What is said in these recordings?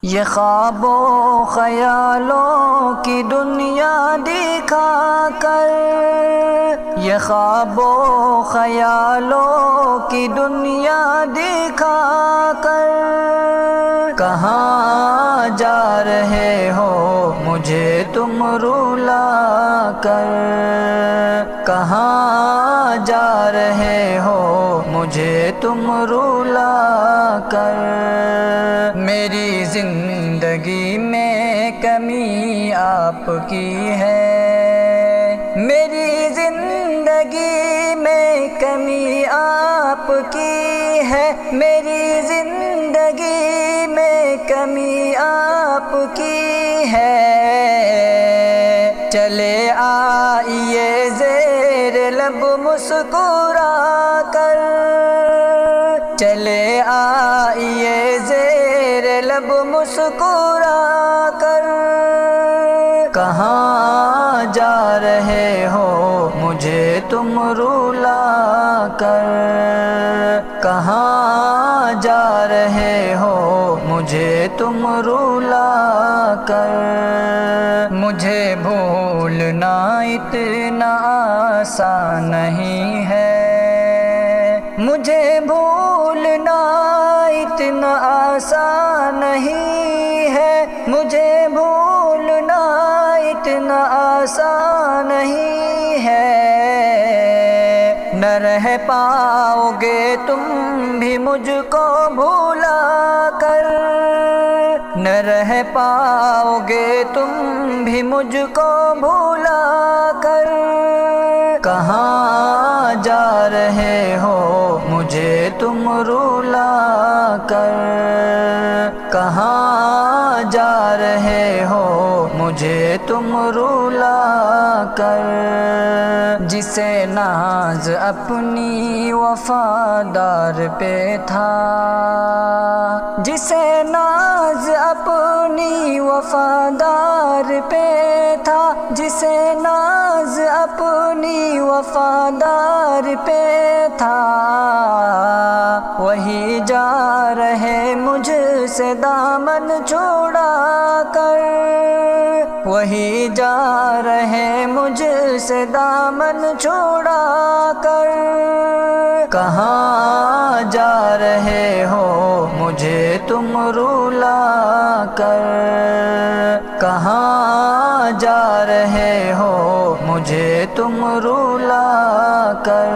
یہ خواب و خیالوں کی دنیا دکھا کر، یہ خواب و خیالوں کی دنیا دکھا کر، کہاں جا رہے ہو مجھے تم رلا کر، کہاں جا رہے ہو مجھے تم رلا کر۔ میری زندگی میں کمی آپ کی ہے، میری زندگی میں کمی آپ کی ہے، میری زندگی میں کمی آپ کی ہے۔ چلے آئیے زیر لب مسکرا کر، چلے آئیے زیر لب مسکرا کر، کہاں جا رہے ہو مجھے تم رلا کر، کہاں جا رہے ہو مجھے تم رلا کر۔ مجھے بھولنا اتنا آسان نہیں ہے، مجھے بھولنا اتنا آسان نہیں ہے، مجھے بھولنا اتنا آسان نہیں ہے۔ نہ رہ پاؤ گے تم بھی مجھ کو بھولا کر، نہ رہ پاؤ گے تم بھی مجھ کو بھولا کر، کہاں جا رہے ہو مجھے تم رلا کر، کہاں جا رہے ہو مجھے تم رلا کر۔ جسے ناز اپنی وفادار پہ تھا، جسے ناز اپنی وفادار پہ تھا، جسے ناز اپنی وفادار پہ تھا، وہی جا رہے مجھ سے دامن چھڑا کر، وہی جا رہے مجھ سے دامن چھڑا کر، کہاں جا رہے ہو مجھے تم رلا کر، کہاں جا رہے ہو مجھے تم رلا کر۔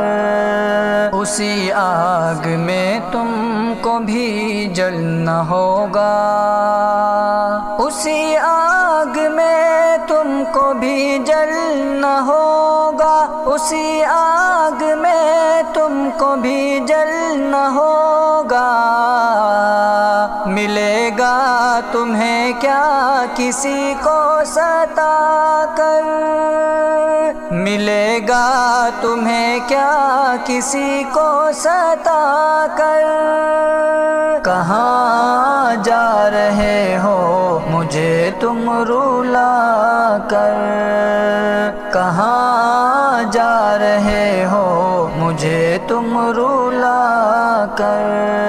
اسی آگ میں تم کو بھی جلنا ہوگا، اسی آگ میں تم کو بھی جلنا ہوگا، اسی آگ میں تم کو بھی جلنا ہوگا۔ ملے گا تمہیں کیا کسی کو ستا کر، ملے گا تمہیں کیا کسی کو ستا کر، کہاں جا رہے ہو مجھے تم رلا کر، کہاں جا رہے ہو مجھے تم رلا کر۔